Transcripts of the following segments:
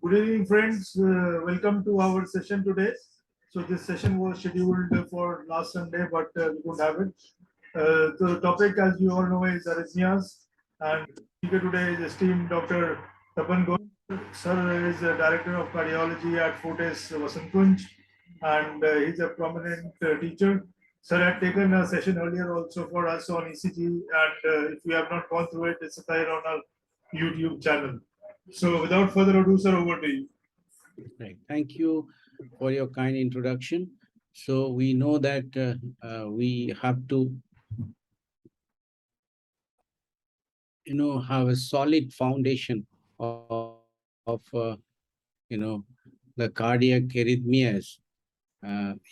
Good evening, friends. Welcome to our session today. So this session was scheduled for last Sunday, but we couldn't have it. The topic, as you all know, is arrhythmias, and speaker today is esteemed Dr. Tapan Ghose. Sir is a director of cardiology at Fortis Vasankunj, and he's a prominent teacher. Sir had taken a session earlier also for us on ECG, and if you have not gone through it, it's there on our YouTube channel. So without further ado, sir, over to you. Right. Thank you for your kind introduction. So we know that we have to, have a solid foundation of, the cardiac arrhythmias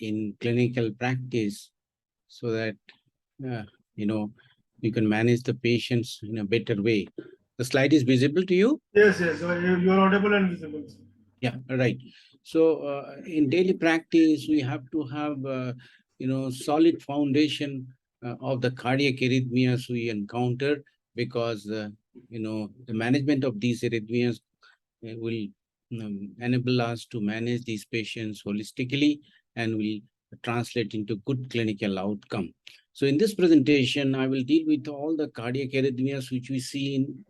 in clinical practice, so that uh, you know you can manage the patients in a better way. The slide is visible to you? Yes, yes, you are audible and visible. Yeah, right. So in daily practice, we have to have solid foundation of the cardiac arrhythmias we encounter, because the management of these arrhythmias will enable us to manage these patients holistically and will translate into good clinical outcome. So in this presentation, I will deal with all the cardiac arrhythmias which we see in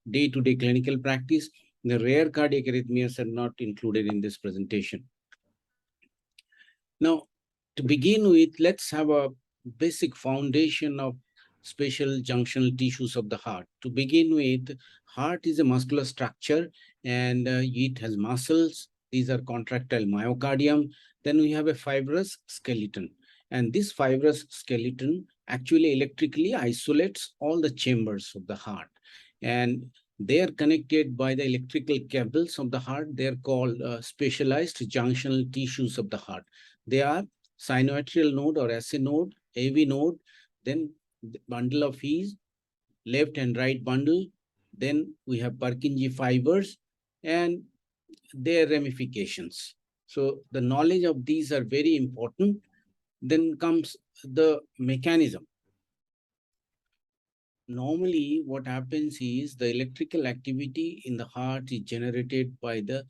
day-to-day clinical practice. The rare cardiac arrhythmias are not included in this presentation. Now, to begin with, let's have a basic foundation of special junctional tissues of the heart. To begin with, heart is a muscular structure, and it has muscles. These are contractile myocardium. Then we have a fibrous skeleton. And this fibrous skeleton actually electrically isolates all the chambers of the heart. And they are connected by the electrical cables of the heart. They are called specialized junctional tissues of the heart. They are sinoatrial node or SA node, AV node, then the bundle of His, left and right bundle. Then we have Purkinje fibers and their ramifications. So the knowledge of these are very important. Then comes the mechanism. Normally, what happens is the electrical activity in the heart is generated by the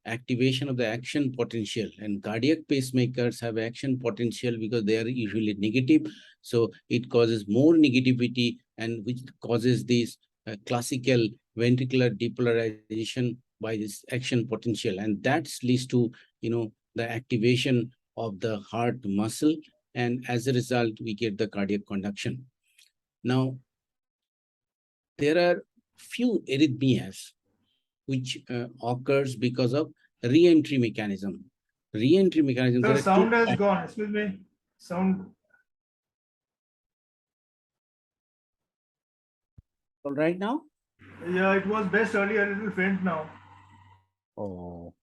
activation of the action potential, and cardiac pacemakers have action potential because they are usually negative. So it causes more negativity, and which causes this classical ventricular depolarization by this action potential, and that leads to the activation of the heart muscle, and as a result we get the cardiac conduction. Now, there are few arrhythmias which occurs because of re-entry mechanism. Re-entry mechanism, Sir, there are two. sound has gone. Excuse me. Sound. All right now? Yeah, it was best earlier, a little faint now. Oh,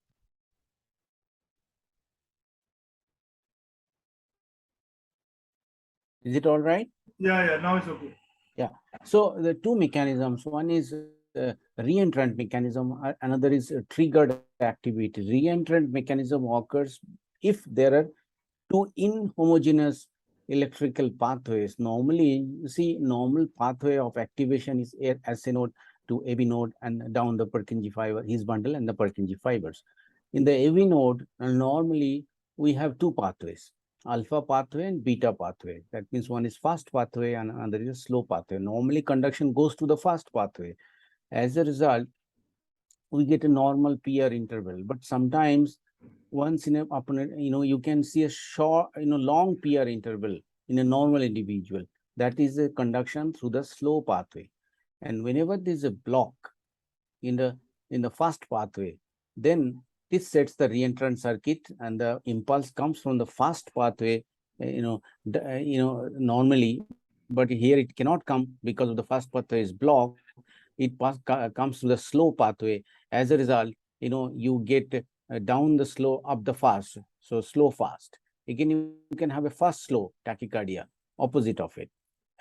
is it all right? Yeah, now it's okay. Yeah. So the two mechanisms, one is reentrant mechanism, another is triggered activity. Reentrant mechanism occurs if there are two inhomogeneous electrical pathways. Normally, you see, normal pathway of activation is SA node to AV node and down the Purkinje fiber, His bundle and the Purkinje fibers. In the AV node, normally we have two pathways, alpha pathway and beta pathway. That means one is fast pathway and another is a slow pathway. Normally, conduction goes to the fast pathway. As a result, we get a normal PR interval, but sometimes once in a you can see a short, long PR interval in a normal individual. That is a conduction through the slow pathway. And whenever there is a block in the fast pathway, then this sets the reentrant circuit, and the impulse comes from the fast pathway, normally, but here it cannot come because of the fast pathway is blocked. It comes to the slow pathway. As a result, you get down the slow, up the fast. So slow fast. Again, you can have a fast slow tachycardia, opposite of it.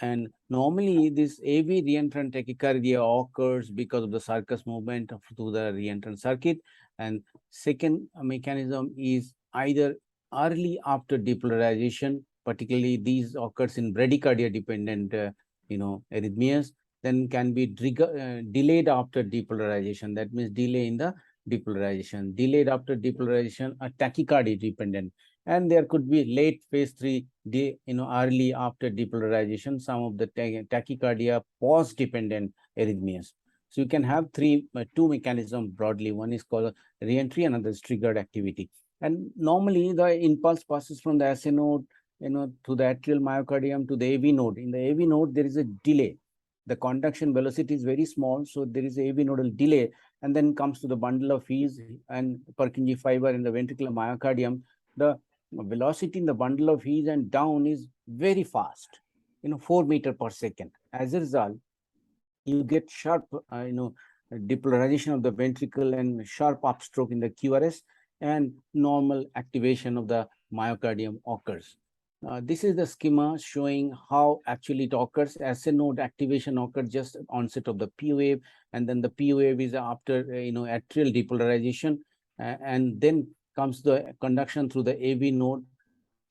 And normally this AV reentrant tachycardia occurs because of the circus movement through the reentrant circuit. And second mechanism is either early after depolarization, particularly these occurs in bradycardia dependent arrhythmias, then can be delayed after depolarization. That means delay in the depolarization, delayed after depolarization, a tachycardia dependent, and there could be late phase 3, early after depolarization, some of the tachycardia pause dependent arrhythmias. So you can have two mechanisms broadly. One is called reentry, another is triggered activity. And normally the impulse passes from the SA node, to the atrial myocardium to the AV node. In the AV node, there is a delay. The conduction velocity is very small, so there is a AV nodal delay, and then comes to the bundle of His and Purkinje fiber in the ventricular myocardium. The velocity in the bundle of His and down is very fast, 4 meters per second. As a result, you get sharp, depolarization of the ventricle and sharp upstroke in the QRS, and normal activation of the myocardium occurs. This is the schema showing how actually it occurs. As a node activation occurs just onset of the P wave, and then the P wave is after atrial depolarization, and then comes the conduction through the AV node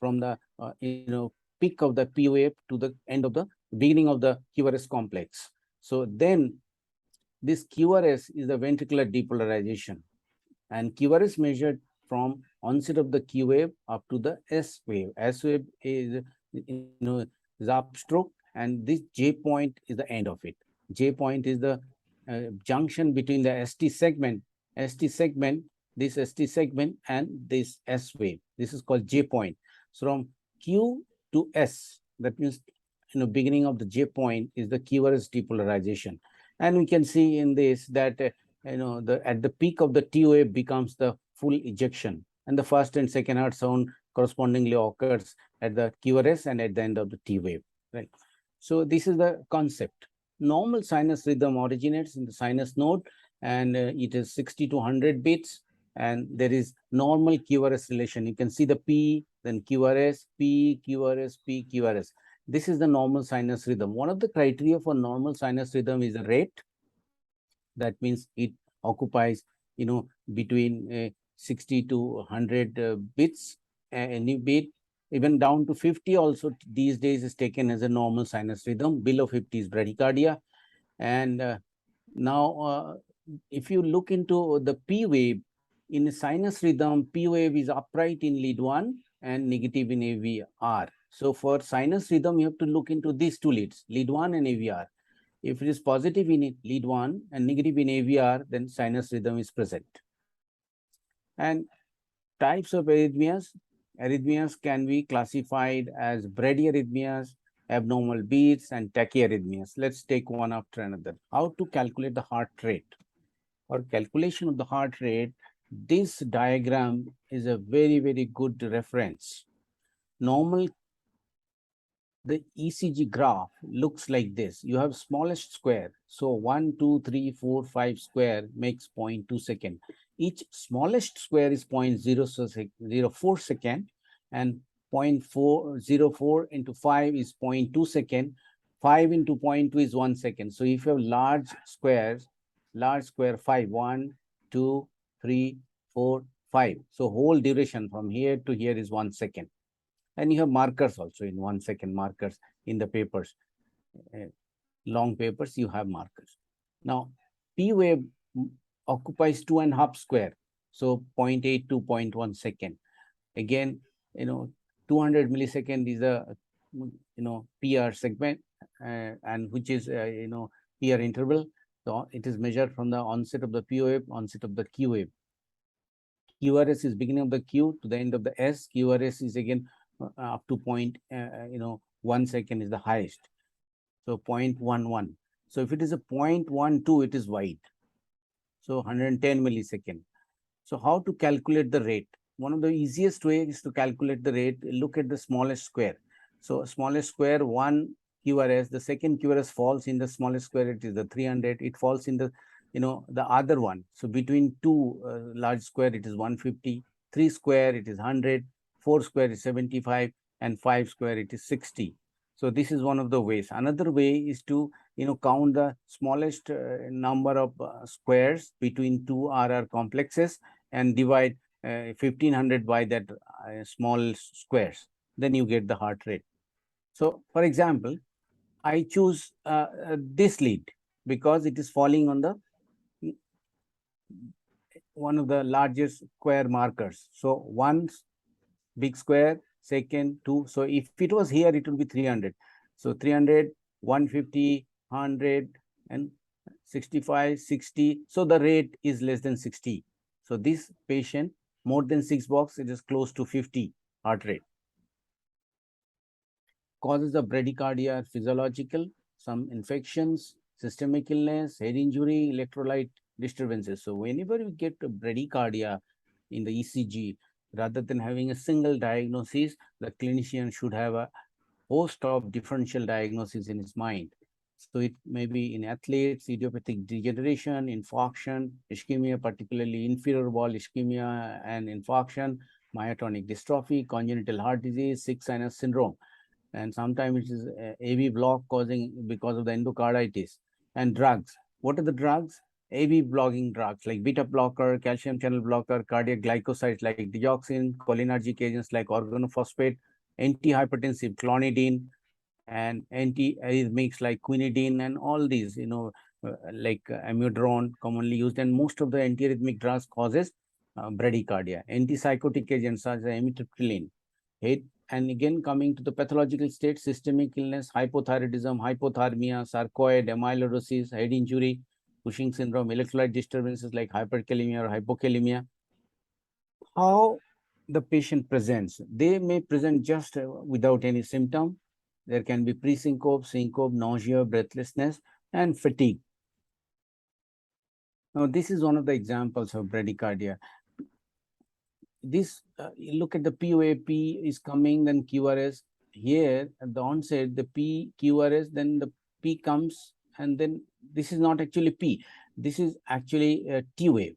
from the peak of the P wave to the end of the beginning of the QRS complex. So then this QRS is the ventricular depolarization, and QRS measured from onset of the Q wave up to the S wave. S wave is is upstroke, and this J point is the end of it. J point is the junction between the ST segment, this ST segment and this S wave. This is called J point. So from Q to S, that means beginning of the J point is the QRS depolarization. And we can see in this that at the peak of the T wave becomes the full ejection, and the first and second heart sound correspondingly occurs at the QRS and at the end of the T wave, right? So this is the concept. Normal sinus rhythm originates in the sinus node, and it is 60 to 100 beats, and there is normal QRS relation. You can see the P, then QRS, P, QRS, P, QRS. This is the normal sinus rhythm. One of the criteria for normal sinus rhythm is the rate. That means it occupies, between 60 to 100 bits, any bit, even down to 50 also these days is taken as a normal sinus rhythm. Below 50 is bradycardia. And now, if you look into the P wave, in a sinus rhythm, P wave is upright in lead 1 and negative in AVR. So for sinus rhythm, you have to look into these two leads, lead 1 and AVR. If it is positive in lead 1 and negative in AVR, then sinus rhythm is present. And types of arrhythmias. Arrhythmias can be classified as bradyarrhythmias, abnormal beats, and tachyarrhythmias. Let's take one after another. How to calculate the heart rate? For calculation of the heart rate, this diagram is a very, very good reference. Normal, the ECG graph looks like this. You have smallest square. So 1, 2, 3, 4, 5 square makes 0.2 second. Each smallest square is 0.04 second, and 0.404 into 5 is 0.2 second. 5 into 0.2 is 1 second. So if you have large squares, large square 5, 1, 2, 3, 4, 5. So whole duration from here to here is 1 second. And you have markers also in 1 second markers in the papers. Long papers, you have markers. Now, P wave occupies 2.5 square. So 0.8 to 0.1 second. Again, 200 millisecond is a, PR segment, and which is, PR interval. So it is measured from the onset of the P wave, onset of the Q wave. QRS is beginning of the Q to the end of the S. QRS is again up to 1 second is the highest. So 0.11. So if it is a 0.12, it is wide. So 110 millisecond. So how to calculate the rate? One of the easiest way is to calculate the rate. Look at the smallest square. So smallest square, 1 QRS. The second QRS falls in the smallest square. It is the 300. It falls in the the other one. So between two large square, it is 150. 3 square, it is 100. 4 square is 75, and 5 square it is 60. So this is one of the ways. Another way is to count the smallest number of squares between two RR complexes and divide 1500 by that small squares. Then you get the heart rate. So for example, I choose this lead because it is falling on the one of the largest square markers. So one big square, second, two. So if it was here, it would be 300. So 300, 150, 100, and 65, 60. So the rate is less than 60. So this patient, more than 6 blocks, it is close to 50 heart rate. Causes of bradycardia are physiological, some infections, systemic illness, head injury, electrolyte disturbances. So whenever we get bradycardia in the ECG, rather than having a single diagnosis, the clinician should have a host of differential diagnoses in his mind. So it may be in athletes, idiopathic degeneration, infarction, ischemia, particularly inferior wall ischemia and infarction, myotonic dystrophy, congenital heart disease, sick sinus syndrome. And sometimes it is AV block causing because of the endocarditis. And drugs. What are the drugs? AV blocking drugs like beta blocker, calcium channel blocker, cardiac glycosides like digoxin, cholinergic agents like organophosphate, antihypertensive clonidine, and anti-arrhythmics like quinidine, and all these, like amiodarone commonly used. And most of the antiarrhythmic drugs causes bradycardia. Antipsychotic agents such as amitriptyline. And again, coming to the pathological state, systemic illness, hypothyroidism, hypothermia, sarcoid, amyloidosis, head injury, Cushing syndrome, electrolyte disturbances like hyperkalemia or hypokalemia. How the patient presents? They may present just without any symptom. There can be pre-syncope, syncope, nausea, breathlessness, and fatigue. Now, this is one of the examples of bradycardia. This, look at the POAP is coming, then QRS. Here at the onset, the P, QRS, then the P comes, and then this is not actually P. This is actually a T wave,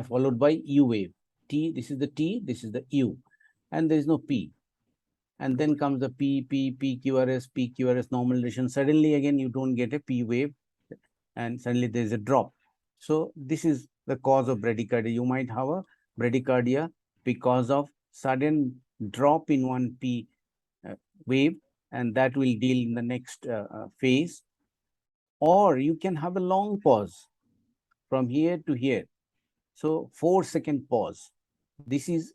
followed by U wave. T, this is the T, this is the U, and there is no P. And then comes the P, QRS, normalization. Suddenly, again, you don't get a P wave, and suddenly there is a drop. So this is the cause of bradycardia. You might have a bradycardia because of sudden drop in one P wave, and that will deal in the next phase. Or you can have a long pause from here to here. So 4-second pause. This is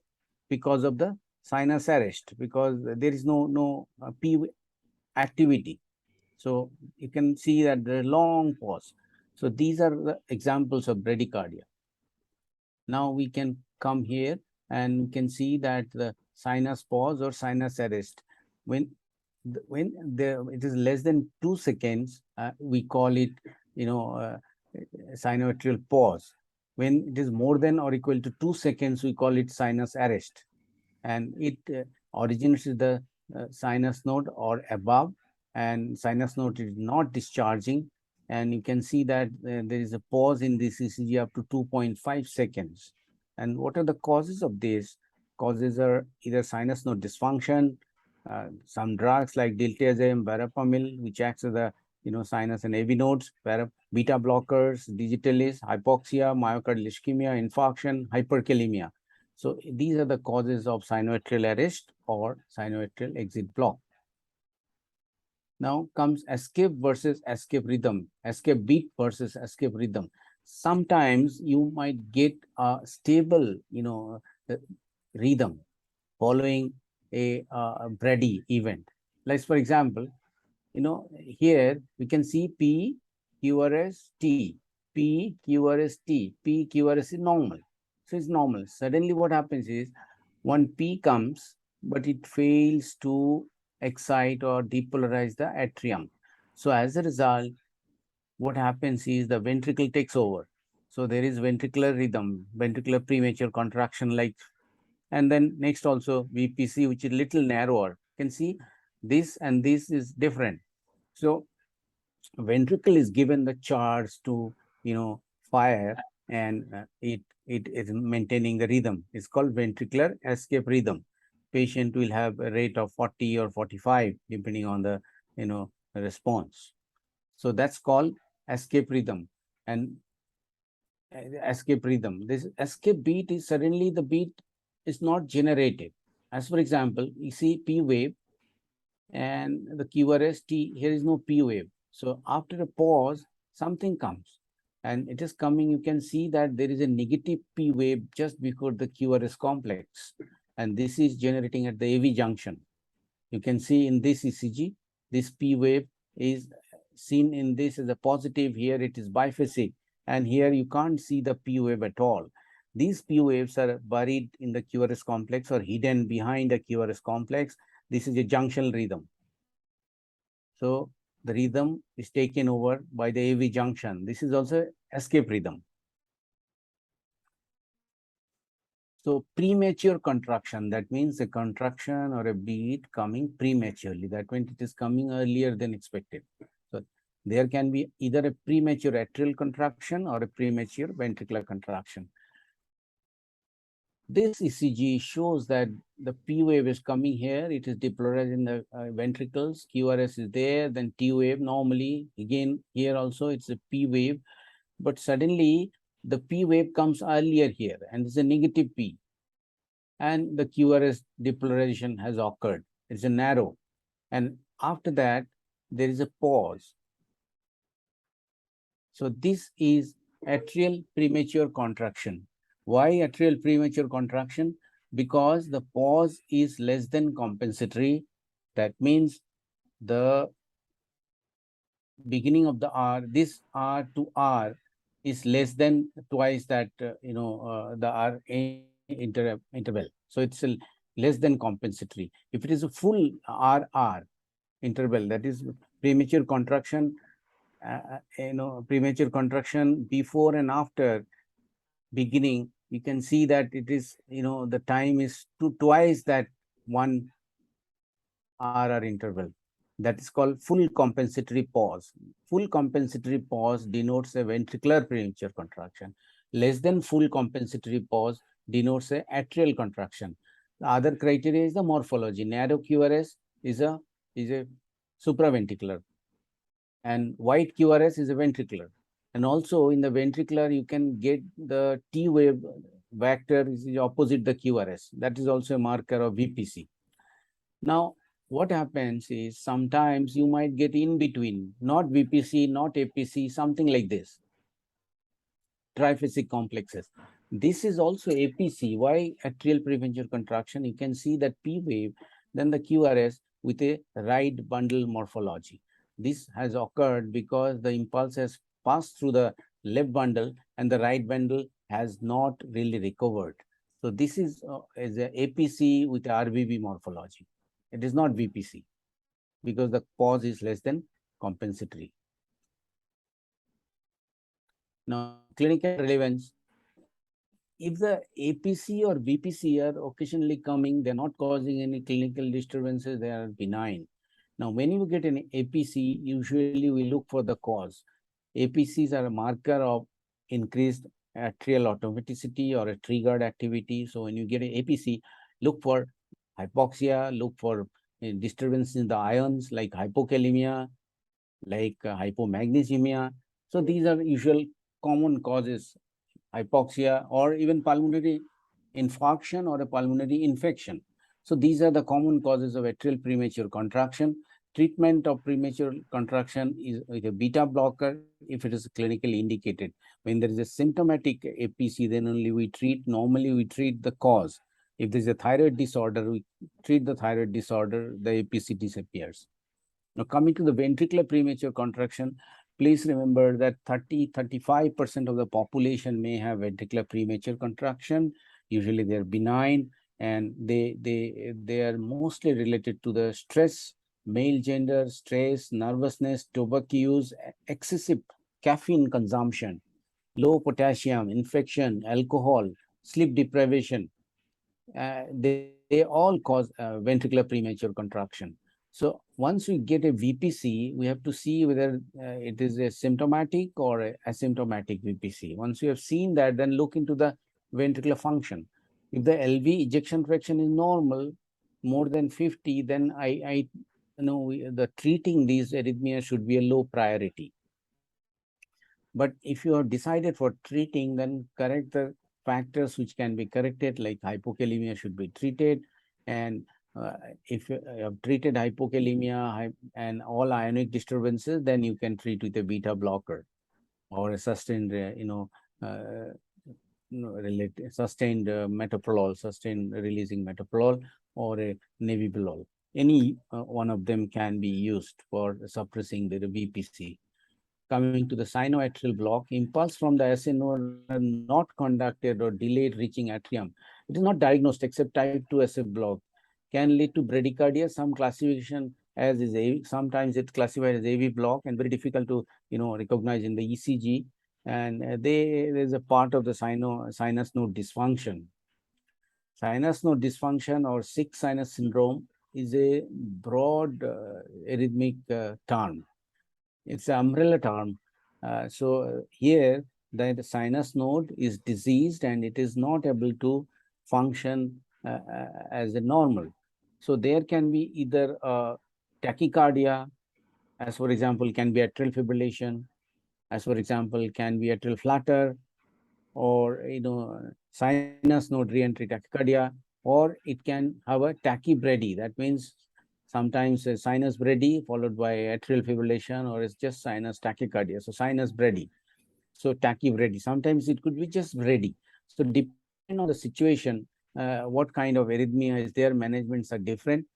because of the sinus arrest, because there is no P activity. So you can see that the long pause. So these are the examples of bradycardia. Now we can come here and we can see that the sinus pause or sinus arrest. When it is less than 2 seconds, we call it, sinoatrial pause. When it is more than or equal to 2 seconds, we call it sinus arrest. And it originates with the sinus node or above, and sinus node is not discharging. And you can see that there is a pause in this ECG up to 2.5 seconds. And what are the causes of this? Causes are either sinus node dysfunction, some drugs like diltiazem, verapamil, which acts as the sinus and AV nodes, beta blockers, digitalis, hypoxia, myocardial ischemia, infarction, hyperkalemia. So these are the causes of sinoatrial arrest or sinoatrial exit block. Now comes escape versus escape rhythm, escape beat versus escape rhythm. Sometimes you might get a stable, rhythm following a brady event. Like for example, here we can see P, QRS, T, P, QRS, T, P, QRS is normal. So it's normal. Suddenly what happens is one P comes, but it fails to excite or depolarize the atrium. So as a result, what happens is the ventricle takes over. So there is ventricular rhythm, ventricular premature contraction like, and then next also VPC, which is little narrower. You can see this and this is different. So ventricle is given the charge to, fire, and it is maintaining the rhythm. It's called ventricular escape rhythm. Patient will have a rate of 40 or 45 depending on the response. So that's called escape rhythm. And escape rhythm, this escape beat is suddenly the beat is not generated. As for example, you see P wave and the QRS T, here is no P wave. So after a pause, something comes. and it is coming, you can see that there is a negative P wave just before the QRS complex, and this is generating at the AV junction. You can see in this ECG, this P wave is seen in this as a positive. Here it is biphasic, and here you can't see the P wave at all. These P waves are buried in the QRS complex or hidden behind the QRS complex. This is a junction rhythm. So the rhythm is taken over by the AV junction. This is also escape rhythm. So premature contraction, that means a contraction or a beat coming prematurely. That means it is coming earlier than expected. So there can be either a premature atrial contraction or a premature ventricular contraction. This ECG shows that the P wave is coming here. It is depolarized in the ventricles. QRS is there, then T wave. Normally, again, here also it's a P wave, but suddenly the P wave comes earlier here, and it's a negative P. And the QRS depolarization has occurred. It's a narrow. And after that, there is a pause. So this is atrial premature contraction. Why atrial premature contraction? Because the pause is less than compensatory. That means the beginning of the R, this R to R is less than twice that, the R interval. So it's less than compensatory. If it is a full RR interval, that is premature contraction, premature contraction before and after beginning, you can see that it is, the time is twice that one RR interval. That is called full compensatory pause. Full compensatory pause denotes a ventricular premature contraction. Less than full compensatory pause denotes a atrial contraction. The other criteria is the morphology. Narrow QRS is a supraventricular, and white QRS is a ventricular. And also in the ventricular, you can get the T wave vector is opposite the QRS. That is also a marker of VPC. Now, what happens is sometimes you might get in between, not VPC, not APC, something like this, triphasic complexes. This is also APC. Why atrial premature contraction? You can see that P wave, then the QRS with a right bundle morphology. This has occurred because the impulse has passed through the left bundle and the right bundle has not really recovered. So this is a APC with RBB morphology. It is not VPC because the pause is less than compensatory. Now, clinical relevance. If the APC or VPC are occasionally coming, they're not causing any clinical disturbances, they are benign. Now, when you get an APC, usually we look for the cause. APCs are a marker of increased atrial automaticity or a triggered activity. So when you get an APC, look for hypoxia, look for disturbance in the ions like hypokalemia, like hypomagnesemia. So these are usual common causes, hypoxia or even pulmonary infarction or a pulmonary infection. So these are the common causes of atrial premature contraction. Treatment of premature contraction is with a beta blocker if it is clinically indicated. When there is a symptomatic APC, then only we treat. Normally we treat the cause. If there is a thyroid disorder, we treat the thyroid disorder, the APC disappears. Now coming to the ventricular premature contraction, please remember that 30-35% of the population may have ventricular premature contraction. Usually they're benign, and they are mostly related to the stress, male gender, stress, nervousness, tobacco use, excessive caffeine consumption, low potassium, infection, alcohol, sleep deprivation. They all cause ventricular premature contraction. So once we get a VPC, we have to see whether it is a symptomatic or a asymptomatic VPC. Once we have seen that, then look into the ventricular function. If the LV ejection fraction is normal, more than 50, then the treating these arrhythmias should be a low priority. But if you have decided for treating, then correct the factors which can be corrected, like hypokalemia should be treated. And if you have treated hypokalemia and all ionic disturbances, then you can treat with a beta blocker. or a sustained, uh, sustained metoprolol, sustained releasing metoprolol, or a nebiprolol. Any one of them can be used for suppressing the VPC. Coming to the sinoatrial block, impulse from the SA node are not conducted or delayed reaching atrium. It is not diagnosed except type 2 SA block. Can lead to bradycardia. Some classification as is AV, sometimes it's classified as AV block and very difficult to recognize in the ECG. And there's a part of the sinus node dysfunction. Sinus node dysfunction or sick sinus syndrome is a broad arrhythmic term. It's an umbrella term. So here, the sinus node is diseased and it is not able to function as a normal. So there can be either tachycardia, as for example, can be atrial fibrillation, as for example, can be atrial flutter, or sinus node reentry tachycardia, or it can have a tachybrady. That means sometimes a sinus brady followed by atrial fibrillation, or it's just sinus tachycardia. So sinus brady. So tachybrady. Sometimes it could be just brady. So depending on the situation, what kind of arrhythmia is there, managements are different.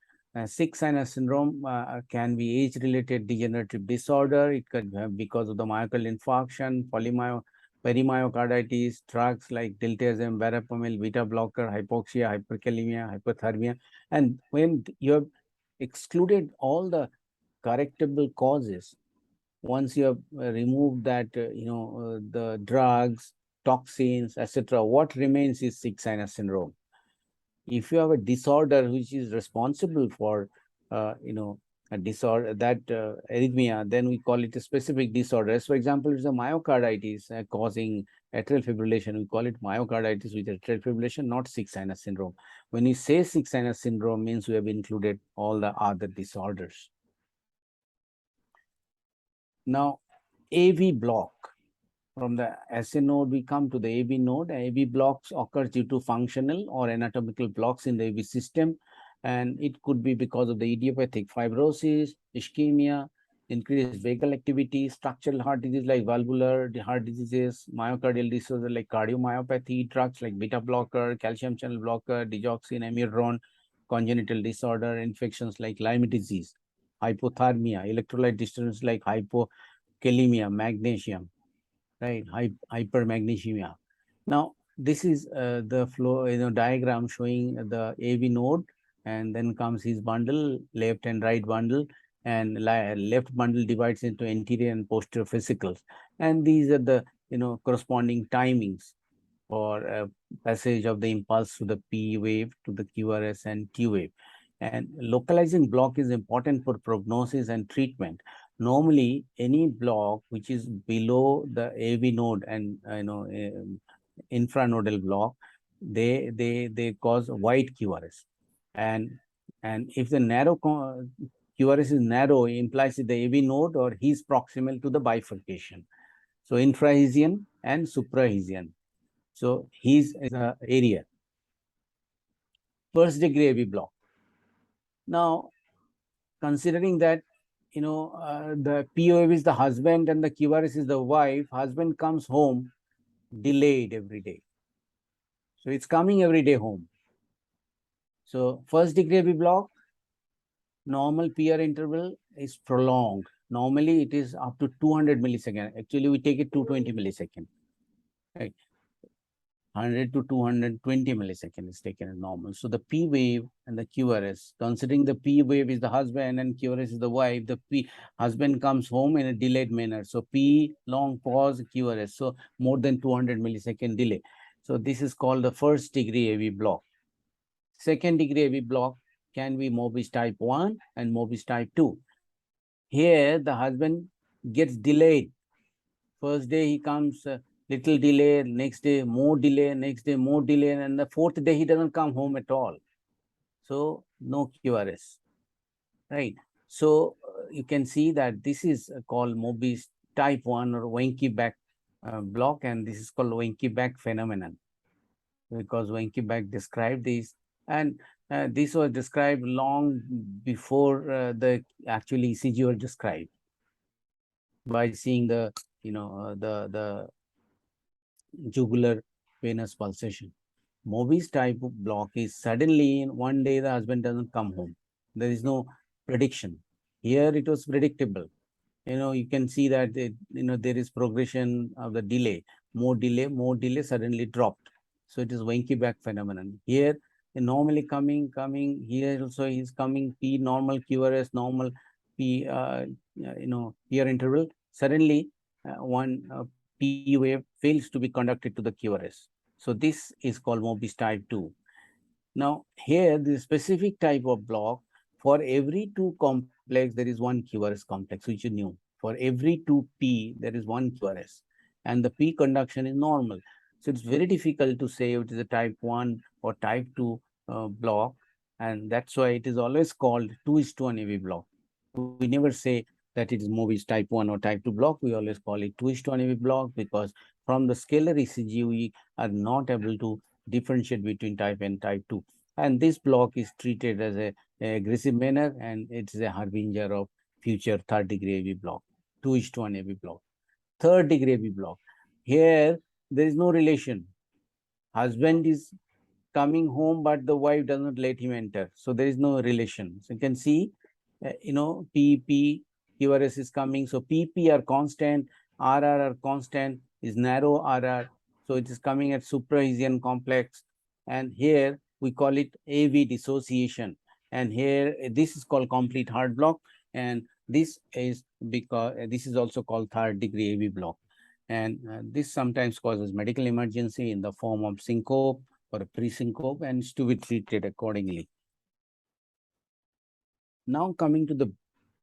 Sick sinus syndrome can be age-related degenerative disorder. It could have because of the myocardial infarction, perimyocarditis, drugs like diltiazem, verapamil, beta blocker, hypoxia, hyperkalemia, hypothermia. And when you have excluded all the correctable causes, once you have removed that, the drugs, toxins, etc., what remains is sick sinus syndrome. If you have a disorder which is responsible for, a disorder, that arrhythmia, then we call it a specific disorder. As for example, it's a myocarditis causing atrial fibrillation. We call it myocarditis with atrial fibrillation, not sick sinus syndrome. When you say sick sinus syndrome, means we have included all the other disorders. Now, AV block. From the SA node, we come to the AV node. AV blocks occur due to functional or anatomical blocks in the AV system. And it could be because of the idiopathic fibrosis, ischemia, increased vagal activity, structural heart disease like valvular heart diseases, myocardial disorder like cardiomyopathy, drugs like beta blocker, calcium channel blocker, digoxin, amiodarone, congenital disorder, infections like Lyme disease, hypothermia, electrolyte disturbance like hypokalemia, magnesium, right? Hypermagnesemia. Now, this is the flow, diagram showing the AV node, and then comes his bundle, left and right bundle, and left bundle divides into anterior and posterior vesicles. And these are the, corresponding timings for passage of the impulse to the P wave, to the QRS and T wave. And localizing block is important for prognosis and treatment. Normally, any block which is below the AV node and infranodal block, they cause wide QRS. And if the narrow QRS is narrow, it implies that the AV node or he's proximal to the bifurcation. So infrahesian and suprahesian. So he's the area. First degree AV block. Now, considering that, the POV is the husband and the QRS is the wife, husband comes home delayed every day. So it's coming every day home. So first degree AV block, normal PR interval is prolonged. Normally it is up to 200 milliseconds. Actually, we take it 220 milliseconds. Right? 100 to 220 milliseconds is taken as normal. So the P wave and the QRS, considering the P wave is the husband and QRS is the wife, the P husband comes home in a delayed manner. So P long pause QRS, so more than 200 millisecond delay. So this is called the first degree AV block. Second degree AV block can be Mobis type 1 and Mobis type 2. Here the husband gets delayed. First day he comes little delay, next day more delay, next day more delay, and the fourth day he doesn't come home at all. So no QRS, right? So you can see that this is called Mobis type 1 or Wenke-Beck block, and this is called Wenke-Beck phenomenon, because Wenke-Beck described this, and this was described long before the actually ECG was described, by seeing the the jugular venous pulsation. Mobius type of block is suddenly in one day the husband doesn't come home. There is no prediction. Here it was predictable. You can see that there is progression of the delay, more delay, suddenly dropped. So it is Wenke back phenomenon. Here, normally coming, here also is coming P normal, QRS normal, P, here interval. Suddenly, one P wave fails to be conducted to the QRS. So this is called Mobius type 2. Now, here, the specific type of block, for every two complex, there is one QRS complex, which you knew. For every two P, there is one QRS. And the P conduction is normal. So it's very difficult to say it is a type 1 or type 2 block. And that's why it is always called 2:1 AV block. We never say that it is Mobius type 1 or type 2 block. We always call it 2:1 AV block because from the scalar ECG, we are not able to differentiate between type and type 2. And this block is treated as a aggressive manner, and it is a harbinger of future third-degree AV block, 2:1 AV block. Third-degree AV block. Here, there is no relation. Husband is coming home, but the wife does not let him enter. So there is no relation. So you can see, PP, QRS is coming. So PP are constant, RR are constant, is narrow RR. So it is coming at suprahesian complex. And here we call it AV dissociation. And here this is called complete heart block. And this is because this is also called third degree AV block. And this sometimes causes medical emergency in the form of syncope or a pre-syncope, and is to be treated accordingly. Now coming to the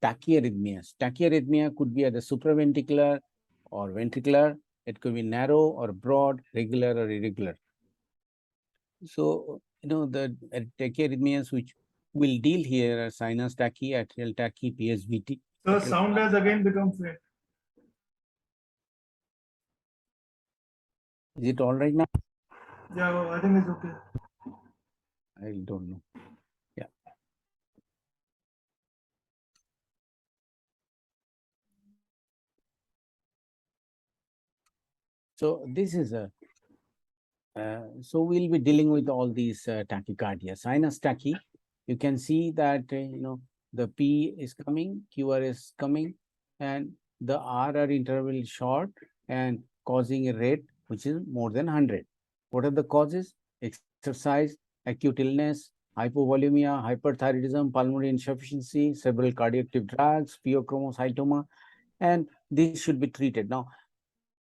tachyarrhythmias. Tachyarrhythmia could be either supraventricular or ventricular. It could be narrow or broad, regular or irregular. So, the tachyarrhythmias which we'll deal here are sinus tachy, atrial tachy, PSVT. So sound has again become faint. Is it all right now? Yeah, well, I think it's okay. I don't know. Yeah. So this is a so we'll be dealing with all these tachycardia. Sinus tachy, you can see that the P is coming, QR is coming, and the RR interval is short and causing a rate which is more than 100. What are the causes? Exercise, acute illness, hypovolemia, hyperthyroidism, pulmonary insufficiency, several cardioactive drugs, pheochromocytoma, and this should be treated. Now,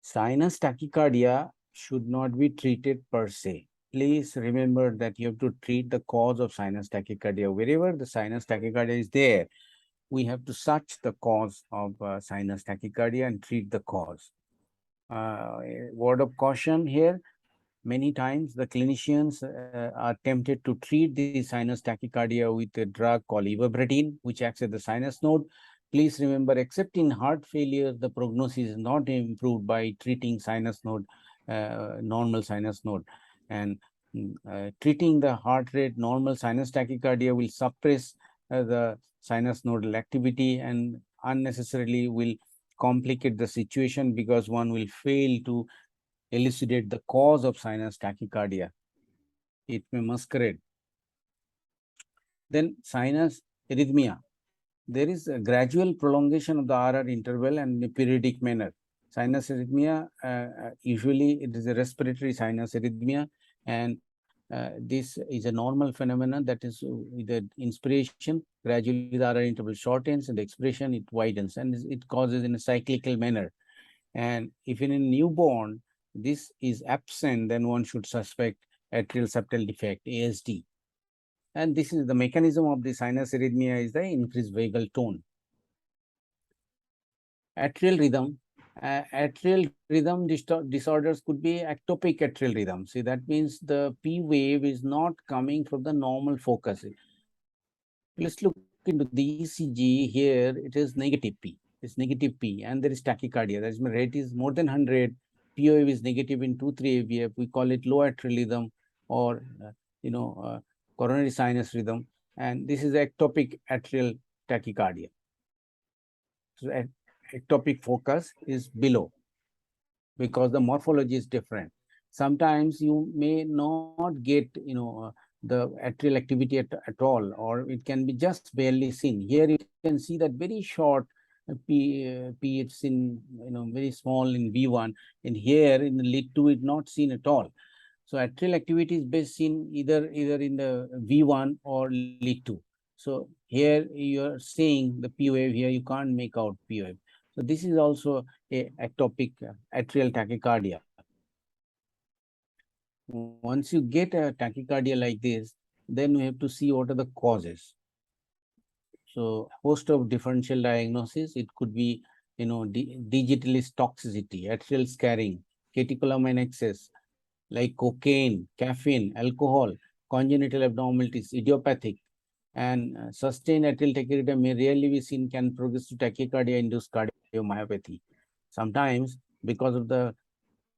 sinus tachycardia should not be treated per se. Please remember that you have to treat the cause of sinus tachycardia. Wherever the sinus tachycardia is there, we have to search the cause of sinus tachycardia and treat the cause. Word of caution here, many times the clinicians are tempted to treat the sinus tachycardia with a drug called ivabradine, which acts at the sinus node. Please remember, except in heart failure, the prognosis is not improved by treating sinus node, normal sinus node. And treating the heart rate, normal sinus tachycardia will suppress the sinus nodal activity and unnecessarily will complicate the situation because one will fail to elucidate the cause of sinus tachycardia. It may masquerade. Then sinus arrhythmia. There is a gradual prolongation of the RR interval and in a periodic manner. Sinus arrhythmia, usually it is a respiratory sinus arrhythmia, and this is a normal phenomenon that is with the inspiration, gradually the RR interval shortens and the expiration it widens and it causes in a cyclical manner. And if in a newborn, this is absent, then one should suspect atrial septal defect, ASD. And this is the mechanism of the sinus arrhythmia is the increased vagal tone. Atrial rhythm disorders could be ectopic atrial rhythm. See, that means the P wave is not coming from the normal focus. Let's look into the ECG here. It is negative P. It's negative P, and there is tachycardia. That is, my rate is more than 100. P wave is negative in 2-3 AVF. We call it low atrial rhythm or coronary sinus rhythm, and this is ectopic atrial tachycardia. So ectopic focus is below. because the morphology is different. Sometimes you may not get, the atrial activity at all, or it can be just barely seen. Here you can see that very short pH in, very small in V1, and here in the lead 2 is not seen at all. So atrial activity is best seen either in the V1 or lead 2. So here you are seeing the P wave, here you can't make out P wave. So this is also a ectopic atrial tachycardia. Once you get a tachycardia like this, then we have to see what are the causes. So host of differential diagnosis, it could be, digitalis toxicity, atrial scarring, catecholamine excess, like cocaine, caffeine, alcohol, congenital abnormalities, idiopathic, and sustained atrial tachycardia may rarely be seen, can progress to tachycardia-induced cardiomyopathy. Sometimes, because of the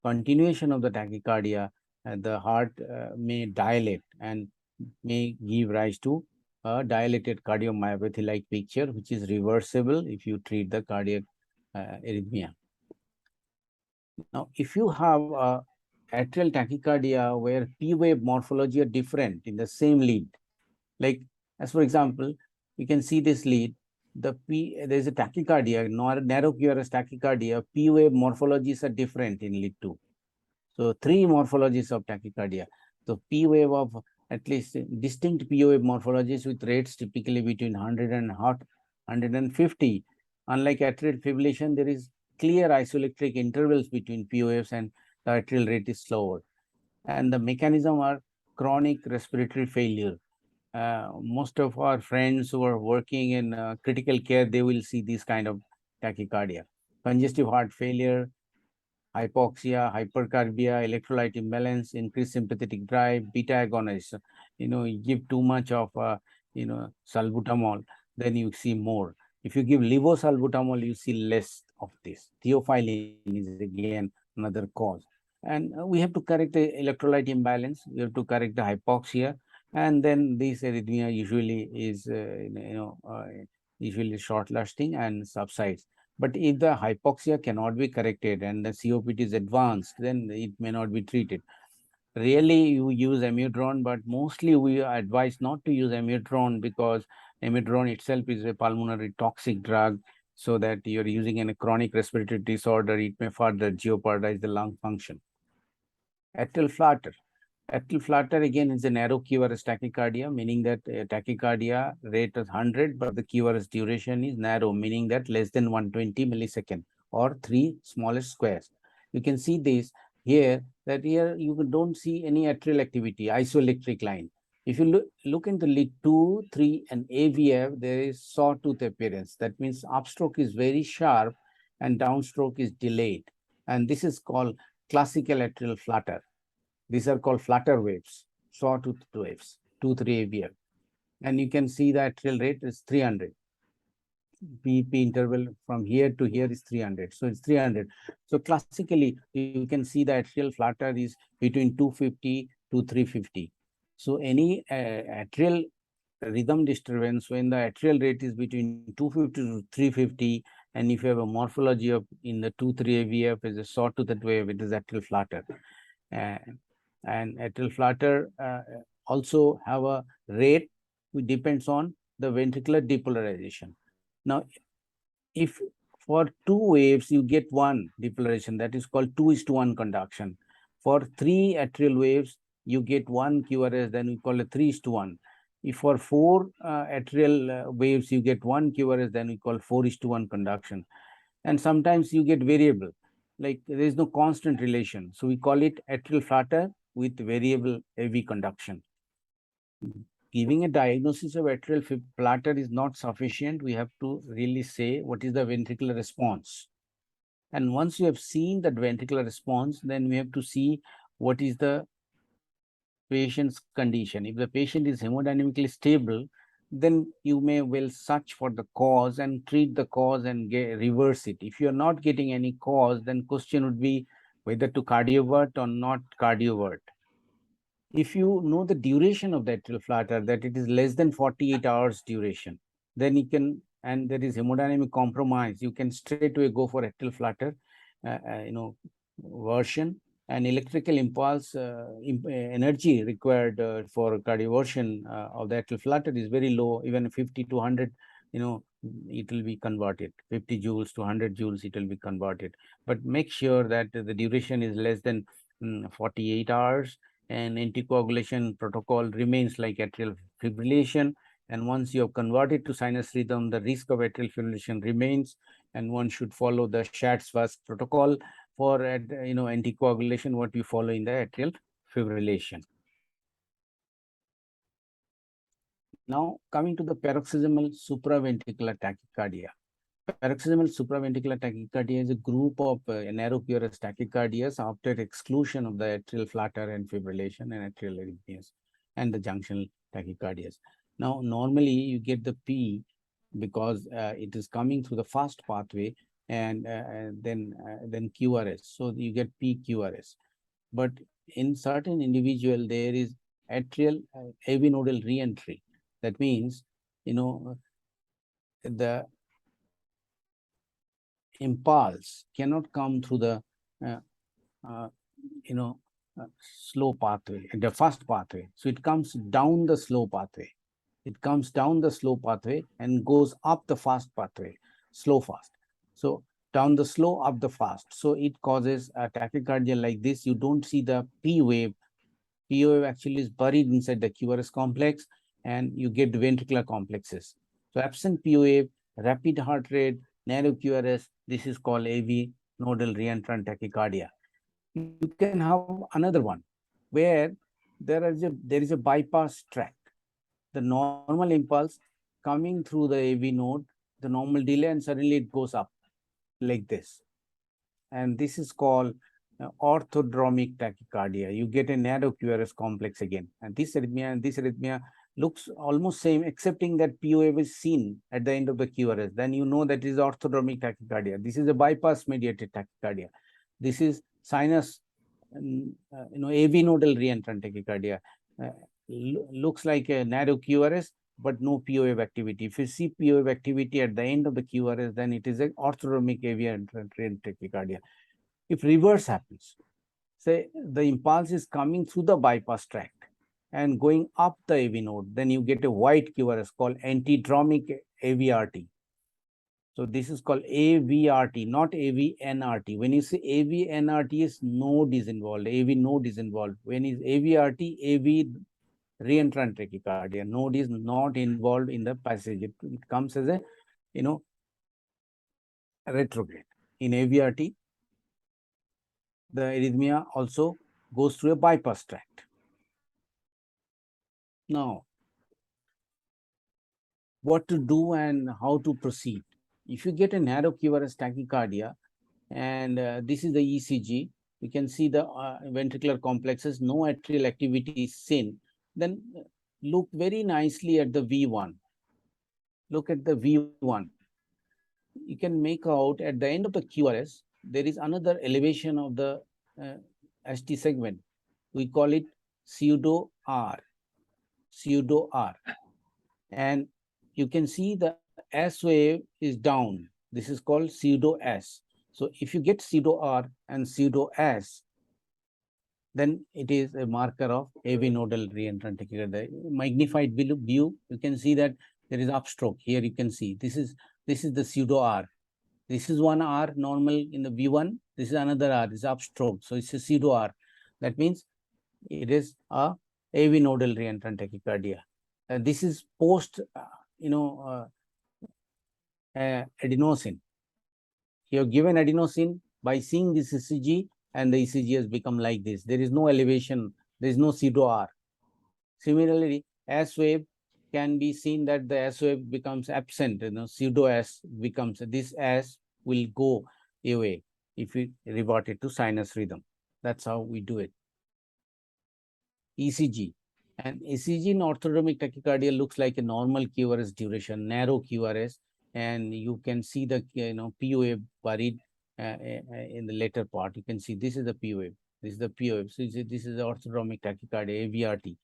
continuation of the tachycardia, the heart may dilate and may give rise to a dilated cardiomyopathy-like picture, which is reversible if you treat the cardiac arrhythmia. Now, if you have a atrial tachycardia where P wave morphology are different in the same lead, like as for example, you can see this lead, there is a tachycardia, narrow QRS tachycardia, P wave morphologies are different in lead 2. So 3 morphologies of tachycardia. So P wave of at least distinct P wave morphologies with rates typically between 100 and 150. Unlike atrial fibrillation, there is clear isoelectric intervals between P waves and the atrial rate is slower. And the mechanism are chronic respiratory failure. Most of our friends who are working in critical care, they will see this kind of tachycardia. Congestive heart failure, hypoxia, hypercarbia, electrolyte imbalance, increased sympathetic drive, beta agonists. You give too much of, salbutamol, then you see more. If you give levosalbutamol, you see less of this. Theophylline is again another cause. And we have to correct the electrolyte imbalance. We have to correct the hypoxia. And then this arrhythmia usually is, usually short-lasting and subsides. But if the hypoxia cannot be corrected and the COPD is advanced, then it may not be treated. Really, you use amiodarone, but mostly we advise not to use amiodarone because amiodarone itself is a pulmonary toxic drug, so that you're using in a chronic respiratory disorder, it may further jeopardize the lung function. Atrial flutter. Atrial flutter again is a narrow QRS tachycardia, meaning that tachycardia rate is 100, but the QRS duration is narrow, meaning that less than 120 millisecond or 3 smallest squares. You can see this here, that here you don't see any atrial activity, isoelectric line. If you look into lead 2, 3, and AVF, there is sawtooth appearance. That means upstroke is very sharp and downstroke is delayed. And this is called classical atrial flutter. These are called flutter waves, sawtooth waves, 2, 3 AVF. And you can see the atrial rate is 300. BP interval from here to here is 300. So it's 300. So classically, you can see the atrial flutter is between 250 to 350. So any atrial rhythm disturbance when the atrial rate is between 250 to 350, and if you have a morphology of in the 2, 3 AVF is a sawtooth wave, it is atrial flutter. And atrial flutter also have a rate which depends on the ventricular depolarization. Now, if for 2 waves you get 1 depolarization, that is called 2:1 conduction. For 3 atrial waves, you get 1 QRS, then we call it 3:1. If for 4 atrial waves you get 1 QRS, then we call 4:1 conduction. And sometimes you get variable, like there is no constant relation. So we call it atrial flutter with variable AV conduction. Giving a diagnosis of atrial flutter is not sufficient. We have to really say what is the ventricular response. And once you have seen that ventricular response, then we have to see what is the patient's condition. If the patient is hemodynamically stable, then you may well search for the cause and treat the cause and reverse it. If you're not getting any cause, then question would be whether to cardiovert or not cardiovert. If you know the duration of the atrial flutter, that it is less than 48 hours duration, then you can, and there is hemodynamic compromise, you can straight away go for atrial flutter, version, and electrical impulse energy required for cardioversion of the atrial flutter is very low. Even 50 to 100, it will be converted. 50 joules to 100 joules, it will be converted. But make sure that the duration is less than 48 hours, and anticoagulation protocol remains like atrial fibrillation. And once you have converted to sinus rhythm, the risk of atrial fibrillation remains, and one should follow the Schatz-First protocol for anticoagulation, what you follow in the atrial fibrillation. Now coming to the paroxysmal supraventricular tachycardia. Paroxysmal supraventricular tachycardia is a group of narrow QRS tachycardias after exclusion of the atrial flutter and fibrillation and atrial arrhythmias and the junctional tachycardias. Now normally you get the P because it is coming through the fast pathway, and then QRS. So you get PQRS. But in certain individual, there is atrial AV nodal reentry. That means, the impulse cannot come through the, uh, slow pathway, the fast pathway. So it comes down the slow pathway. It comes down the slow pathway and goes up the fast pathway, slow fast. So down the slow, up the fast. So it causes a tachycardia like this. You don't see the P wave. P wave actually is buried inside the QRS complex, and you get the ventricular complexes. So absent P wave, rapid heart rate, narrow QRS, this is called AV nodal reentrant tachycardia. You can have another one where there is a bypass tract. The normal impulse coming through the AV node, the normal delay, and suddenly it goes up like this. And this is called orthodromic tachycardia. You get a narrow QRS complex again. And this arrhythmia looks almost same, excepting that P wave is seen at the end of the QRS. Then you know that is orthodromic tachycardia. This is a bypass mediated tachycardia. This is sinus, AV nodal reentrant tachycardia. Looks like a narrow QRS, but no P wave activity. If you see P wave activity at the end of the QRS, then it is an orthodromic AV reentrant tachycardia. If reverse happens, say the impulse is coming through the bypass tract and going up the AV node, then you get a white QRS called antidromic AVRT. So this is called AVRT, not AVNRT. When you say AVNRT, is node is involved, AV node is involved. When is AVRT, AV reentrant tachycardia, node is not involved in the passage. It comes as a, retrograde. In AVRT, the arrhythmia also goes through a bypass tract. Now, what to do and how to proceed? If you get a narrow QRS tachycardia, and this is the ECG, you can see the ventricular complexes, no atrial activity is seen, then look very nicely at the V1. Look at the V1. You can make out at the end of the QRS, there is another elevation of the ST segment. We call it pseudo R. And you can see the S wave is down. This is called pseudo S. So if you get pseudo R and pseudo S, then it is a marker of AV nodal reentrant tachycardia. The magnified view, you can see that there is upstroke. Here you can see this is the pseudo R. This is one R normal in the V1. This is another R. This is upstroke. So it's a pseudo R. That means it is a AV nodal reentrant tachycardia. This is post, adenosine. You have given adenosine by seeing this ECG, and the ECG has become like this. There is no elevation. There is no pseudo R. Similarly, S wave can be seen that the S wave becomes absent. Pseudo S becomes, this S will go away if we revert it to sinus rhythm. That's how we do it. ECG. And ECG in orthodromic tachycardia looks like a normal QRS duration, narrow QRS, and you can see the P wave buried in the later part. You can see this is the P wave. This is the P wave. So this is the orthodromic tachycardia, AVRT.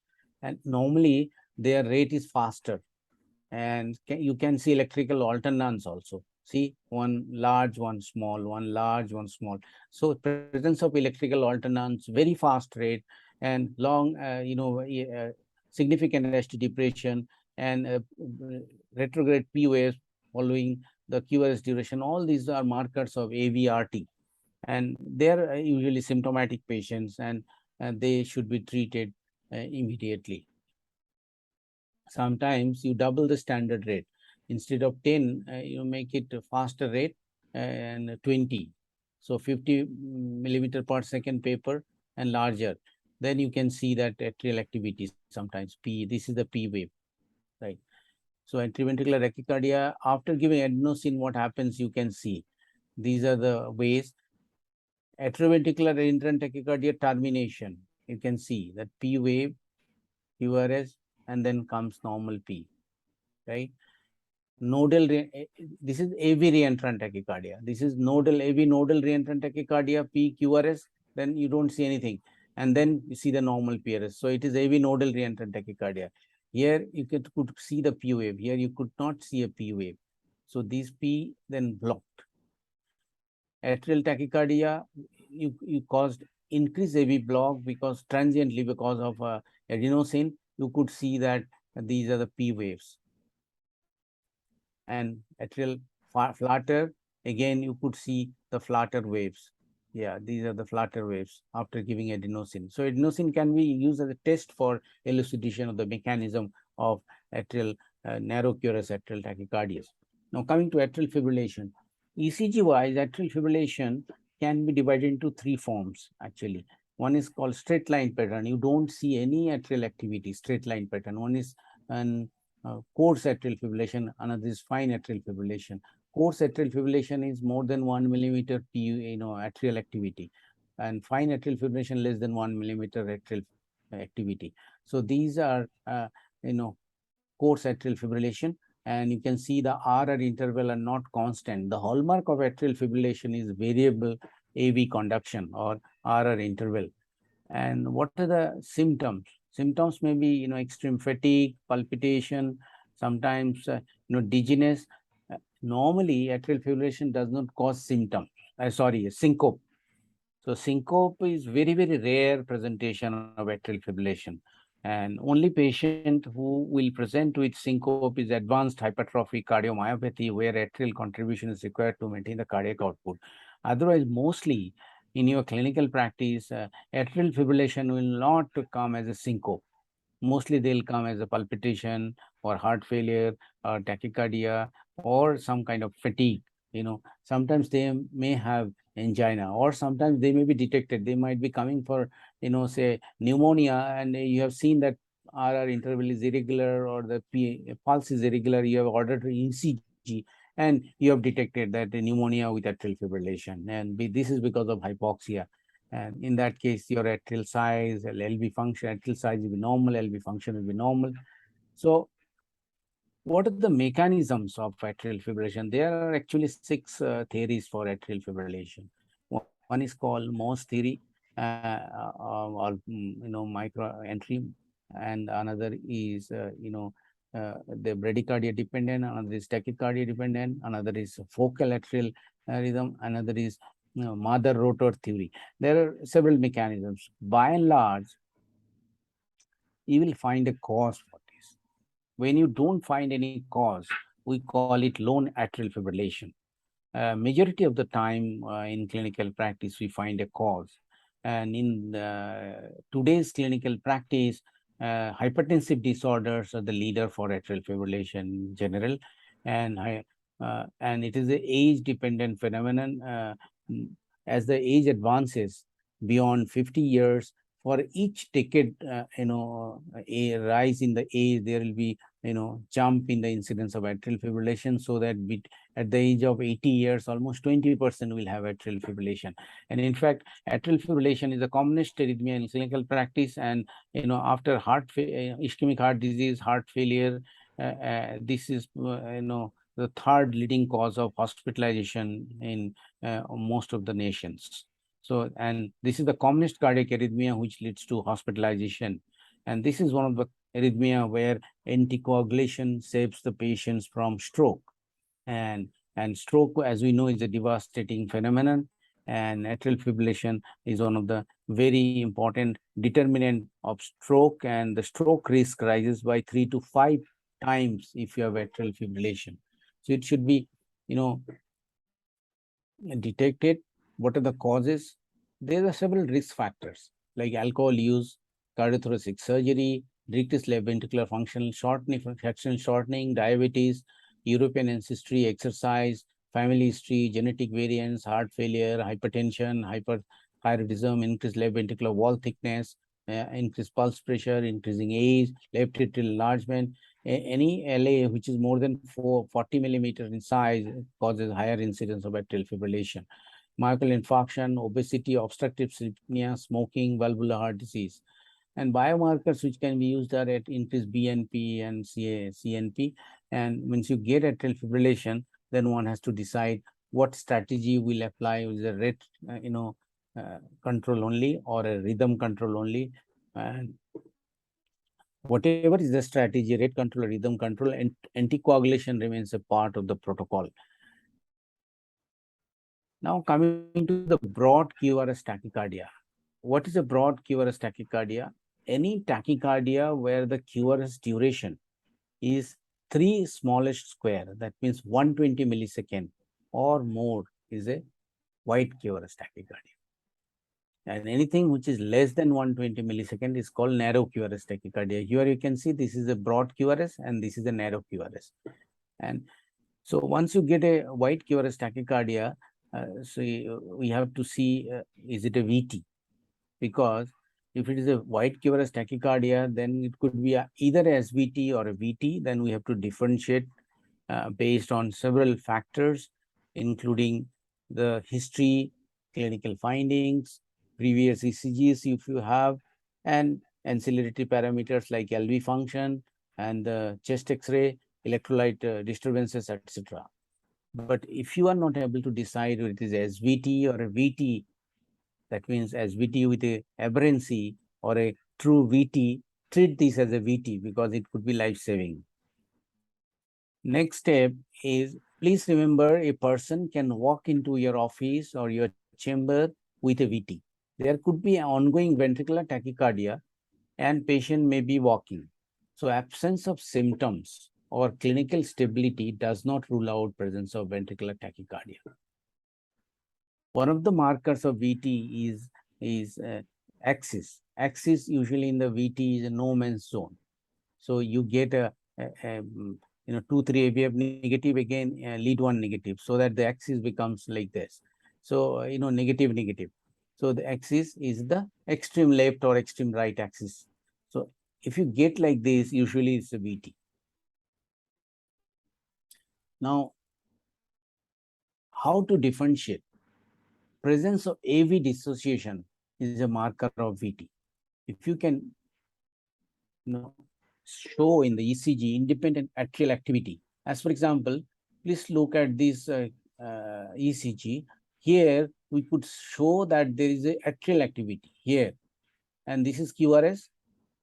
And normally their rate is faster. And you can see electrical alternance also. See, one large, one small, one large, one small. So presence of electrical alternance, very fast rate, and long, significant ST depression, and retrograde P waves following the QRS duration. All these are markers of AVRT, and they are usually symptomatic patients, and they should be treated immediately. Sometimes you double the standard rate. Instead of 10, you make it a faster rate and 20. So 50 millimeter per second paper and larger. Then you can see that atrial activity sometimes P. This is the P wave, right? So atrioventricular tachycardia, after giving adenosine, what happens you can see. These are the ways. Atrioventricular reentrant tachycardia termination. You can see that P wave, QRS, and then comes normal P, right? Nodal, this is AV reentrant tachycardia. This is nodal, AV nodal reentrant tachycardia, P, QRS, then you don't see anything. And then you see the normal PRS. So it is AV nodal reentrant tachycardia. Here you could see the P wave. Here you could not see a P wave. So these P then blocked. Atrial tachycardia, you caused increased AV block because transiently because of adenosine, you could see that these are the P waves. And atrial flutter, again you could see the flutter waves. Yeah, these are the flutter waves after giving adenosine. So adenosine can be used as a test for elucidation of the mechanism of atrial narrow QRS atrial tachycardias. Now coming to atrial fibrillation, ECG wise, atrial fibrillation can be divided into three forms actually. One is called straight line pattern. You don't see any atrial activity, straight line pattern. One is an coarse atrial fibrillation, another is fine atrial fibrillation. Coarse atrial fibrillation is more than 1 millimeter atrial activity, and fine atrial fibrillation less than 1 millimeter atrial activity. So these are coarse atrial fibrillation, and you can see the RR interval are not constant. The hallmark of atrial fibrillation is variable AV conduction or RR interval. And what are the symptoms? Symptoms may be extreme fatigue, palpitation, sometimes dizziness. Normally atrial fibrillation does not cause symptom. Syncope. So syncope is very, very rare presentation of atrial fibrillation. And only patient who will present with syncope is advanced hypertrophic cardiomyopathy, where atrial contribution is required to maintain the cardiac output. Otherwise, mostly in your clinical practice, atrial fibrillation will not come as a syncope. Mostly they'll come as a palpitation or heart failure or tachycardia or some kind of fatigue. Sometimes they may have angina, or sometimes they may be detected. They might be coming for, say pneumonia, and you have seen that RR interval is irregular or the pulse is irregular. You have ordered ECG and you have detected that the pneumonia with atrial fibrillation, and this is because of hypoxia. And in that case, your atrial size, LV function, atrial size will be normal, LV function will be normal. So what are the mechanisms of atrial fibrillation? There are actually 6 theories for atrial fibrillation. One is called Morse theory, or micro entry, and another is the bradycardia dependent, another is tachycardia dependent, another is focal atrial rhythm, another is mother rotor theory. There are several mechanisms. By and large, you will find a cause for this. When you don't find any cause, we call it lone atrial fibrillation. Majority of the time in clinical practice, we find a cause. And in today's clinical practice, hypertensive disorders are the leader for atrial fibrillation in general. And it is an age-dependent phenomenon. As the age advances beyond 50 years, for each decade, a rise in the age, there will be jump in the incidence of atrial fibrillation, so that at the age of 80 years, almost 20% will have atrial fibrillation. And in fact, atrial fibrillation is the commonest arrhythmia in clinical practice. And after ischemic heart disease, heart failure, this is the third leading cause of hospitalization in most of the nations. So, and this is the commonest cardiac arrhythmia which leads to hospitalization. And this is one of the arrhythmia where anticoagulation saves the patients from stroke. And And stroke, as we know, is a devastating phenomenon. And atrial fibrillation is one of the very important determinant of stroke. And the stroke risk rises by 3 to 5 times if you have atrial fibrillation. So it should be, detected. What are the causes? There are several risk factors like alcohol use, cardiothoracic surgery, decreased left ventricular function shortening, fractional shortening, diabetes, European ancestry, exercise, family history, genetic variants, heart failure, hypertension, hyperthyroidism, increased left ventricular wall thickness, increased pulse pressure, increasing age, left atrial enlargement. Any LA which is more than 40 millimeters in size causes higher incidence of atrial fibrillation. Myocardial infarction, obesity, obstructive sleep apnea, smoking, valvular heart disease. And biomarkers which can be used are at increased BNP and CNP. And once you get atrial fibrillation, then one has to decide what strategy will apply. Is a rate, control only or a rhythm control only. And whatever is the strategy, rate control or rhythm control, and anticoagulation remains a part of the protocol. Now coming to the broad QRS tachycardia. What is a broad QRS tachycardia? Any tachycardia where the QRS duration is 3 smallest square, that means 120 millisecond or more, is a wide QRS tachycardia. And anything which is less than 120 millisecond is called narrow QRS tachycardia. Here you can see this is a broad QRS and this is a narrow QRS. And so once you get a wide QRS tachycardia, so we have to see, is it a VT? Because if it is a wide QRS tachycardia, then it could be either SVT or a VT. Then we have to differentiate based on several factors, including the history, clinical findings, previous ECGs if you have, and ancillary parameters like LV function and the chest X-ray, electrolyte disturbances, etc. But if you are not able to decide whether it is SVT or a VT, that means SVT with a aberrancy or a true VT, treat this as a VT because it could be life-saving. Next step is, please remember, a person can walk into your office or your chamber with a VT. There could be an ongoing ventricular tachycardia and patient may be walking. So absence of symptoms or clinical stability does not rule out presence of ventricular tachycardia. One of the markers of VT is axis. Axis usually in the VT is a no man's zone. So you get a 2, 3 ABF negative, again lead 1 negative, so that the axis becomes like this. So negative negative. So the axis is the extreme left or extreme right axis. So if you get like this, usually it's a VT. Now, how to differentiate? Presence of AV dissociation is a marker of VT. If you can show in the ECG independent atrial activity, as for example, please look at this ECG. Here we could show that there is a atrial activity here, and this is QRS,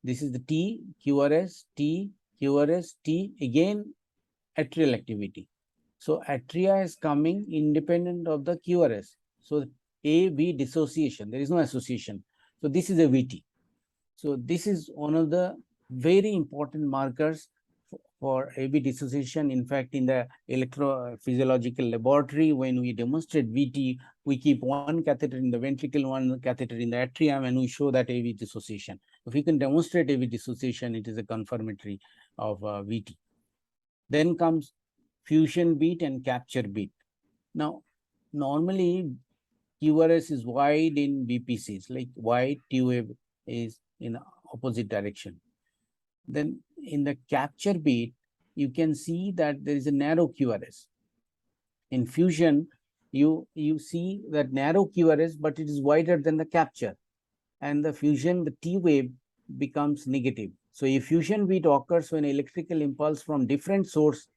this is the T, QRS, T, QRS, T, again atrial activity. So atria is coming independent of the QRS. So AV dissociation, there is no association. So this is a VT. So this is one of the very important markers for AV dissociation. In fact, in the electrophysiological laboratory, when we demonstrate VT, we keep one catheter in the ventricle, one catheter in the atrium, and we show that AV dissociation. If we can demonstrate AV dissociation, it is a confirmatory of VT. Then comes fusion beat and capture beat. Now, normally QRS is wide in BPCs, like wide, T wave is in opposite direction. Then in the capture beat, you can see that there is a narrow QRS. In fusion, you see that narrow QRS, but it is wider than the capture. And the fusion, the T wave becomes negative. So a fusion beat occurs when electrical impulse from different source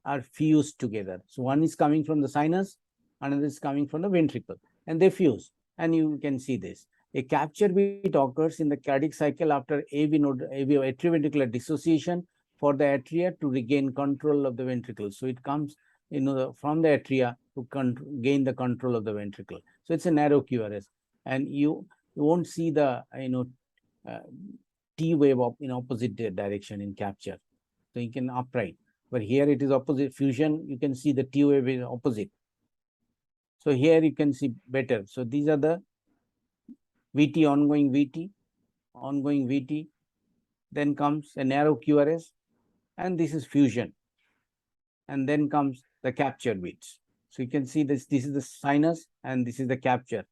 are fused together. So one is coming from the sinus, another is coming from the ventricle, and they fuse. And you can see this. A capture beat occurs in the cardiac cycle after AV atrioventricular dissociation for the atria to regain control of the ventricle. So it comes from the atria to gain the control of the ventricle. So it's a narrow QRS, and you won't see the uh, T wave in opposite direction in capture. So you can upright, but here it is opposite fusion. You can see the T wave is opposite. So here you can see better. So these are the VT, ongoing VT, ongoing VT. Then comes a narrow QRS, and this is fusion. And then comes the capture beats. So you can see this is the sinus and this is the capture.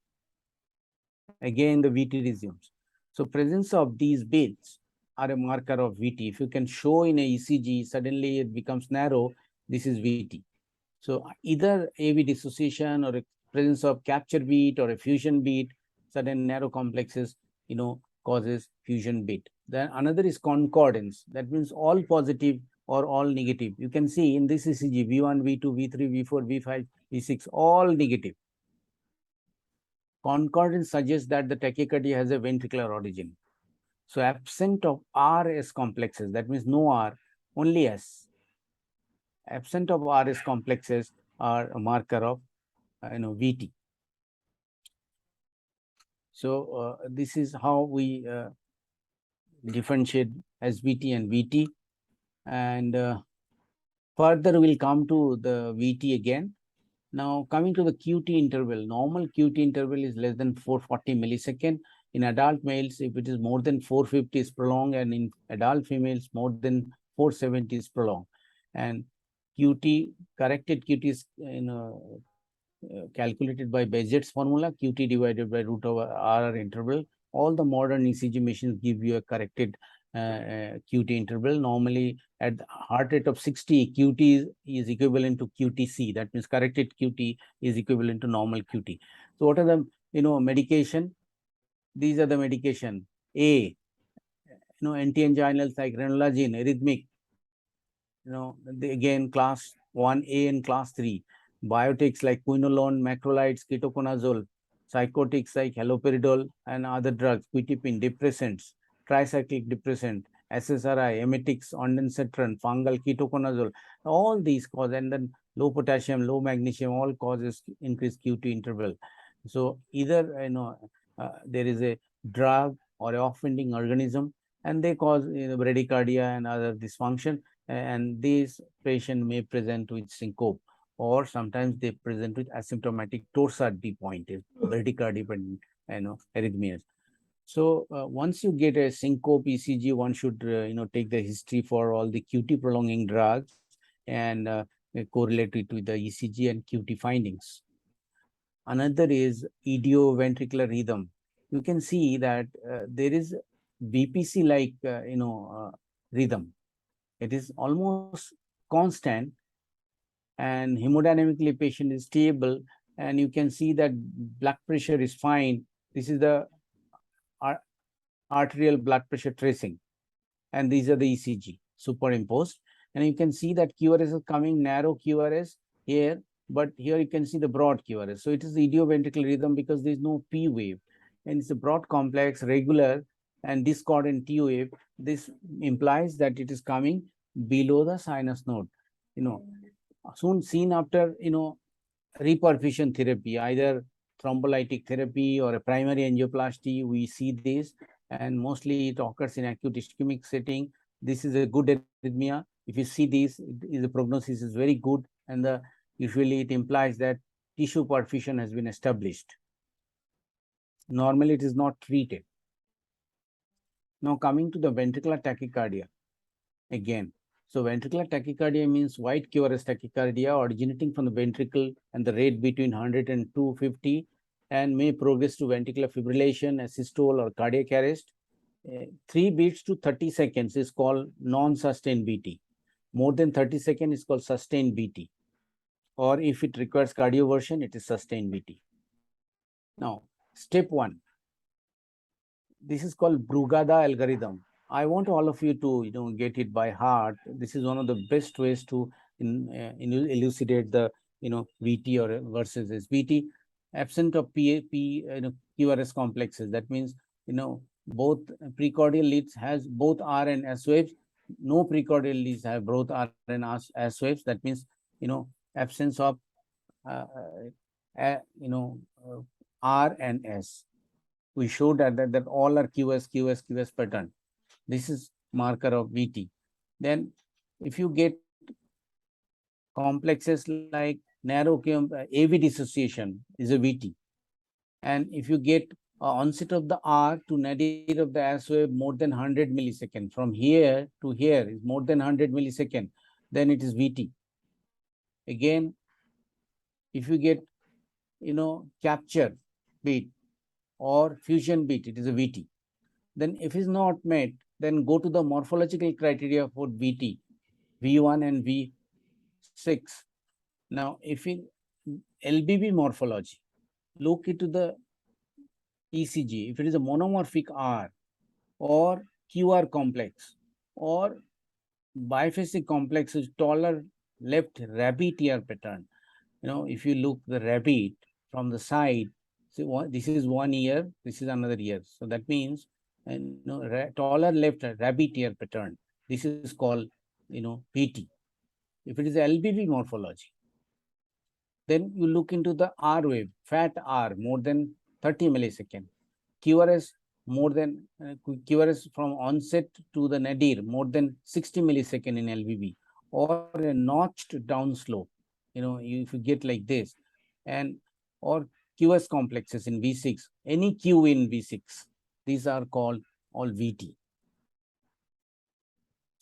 Again, the VT resumes. So presence of these beats are a marker of VT. If you can show in a ECG, suddenly it becomes narrow, this is VT. So either AV dissociation or a presence of capture beat or a fusion beat, sudden narrow complexes, causes fusion beat. Then another is concordance. That means all positive or all negative. You can see in this ECG, V1, V2, V3, V4, V5, V6, all negative. Concordance suggests that the tachycardia has a ventricular origin. So absent of RS complexes, that means no R, only S. Absent of RS complexes are a marker of VT. So this is how we differentiate SVT and VT, and further we'll come to the VT again. Now coming to the QT interval, normal QT interval is less than 440 millisecond. In adult males, if it is more than 450 is prolonged, and in adult females more than 470 is prolonged. And QT, corrected QT is calculated by Bézet's formula, QT divided by root over RR interval. All the modern ECG machines give you a corrected QT interval. Normally at heart rate of 60, QT is equivalent to QTC. That means corrected QT is equivalent to normal QT. So what are the medication? These are the medication. A, anti-anginals like ranolazine, arrhythmic, again class 1A and class 3. Biotics like quinolone, macrolides, ketoconazole, psychotics like haloperidol and other drugs, quetiapine, depressants, tricyclic depressant, SSRI, emetics, ondansetron, fungal, ketoconazole, all these cause, and then low potassium, low magnesium, all causes increased QT interval. So either there is a drug or a offending organism, and they cause bradycardia and other dysfunction, and these patient may present with syncope, or sometimes they present with asymptomatic torsade point, bradycardia and arrhythmias. So once you get a syncope ECG, one should take the history for all the QT prolonging drugs and correlate it with the ECG and QT findings. Another is idioventricular rhythm. You can see that there is VPC like rhythm. It is almost constant, and hemodynamically patient is stable, and you can see that blood pressure is fine. This is the arterial blood pressure tracing, and these are the ECG superimposed, and you can see that QRS is coming narrow QRS here, but here you can see the broad QRS. So it is the idioventricular rhythm because there is no P wave, and it's a broad complex, regular, and discordant T wave. This implies that it is coming below the sinus node. Soon seen after reperfusion therapy, either thrombolytic therapy or a primary angioplasty, we see this, and mostly it occurs in acute ischemic setting. This is a good arrhythmia. If you see this, the prognosis is very good, and usually it implies that tissue perfusion has been established. Normally, it is not treated. Now, coming to the ventricular tachycardia again. So ventricular tachycardia means white QRS tachycardia originating from the ventricle and the rate between 100 and 250, and may progress to ventricular fibrillation, asystole, or cardiac arrest. 3 beats to 30 seconds is called non-sustained BT. More than 30 seconds is called sustained BT. Or if it requires cardioversion, it is sustained BT. Now, step 1. This is called Brugada algorithm. I want all of you to get it by heart. This is one of the best ways to elucidate the VT or versus SVT. Absent of QRS complexes. That means both precordial leads has both R and S waves. No precordial leads have both R and S waves. That means absence of R and S. We showed that all are QS pattern. This is marker of VT. Then if you get complexes like narrow AV dissociation is a VT. And if you get onset of the R to nadir of the S wave more than 100 milliseconds, from here to here is more than 100 milliseconds, then it is VT. Again, if you get, capture beat or fusion beat, it is a VT. Then if it's not met, then go to the morphological criteria for VT, V1 and V6. Now, if in LBB morphology, look into the ECG, if it is a monomorphic R or QR complex or biphasic complex is taller left rabbit ear pattern. If you look the rabbit from the side, so this is one ear, this is another ear. So that means, taller left rabbit ear pattern. This is called, PT. If it is LBB morphology, then you look into the R wave, fat R more than 30 millisecond, QRS more than QRS from onset to the nadir more than 60 millisecond in LBB, or a notched down slope. If you get like this, and or QS complexes in V6, any Q in V6, these are called all VT.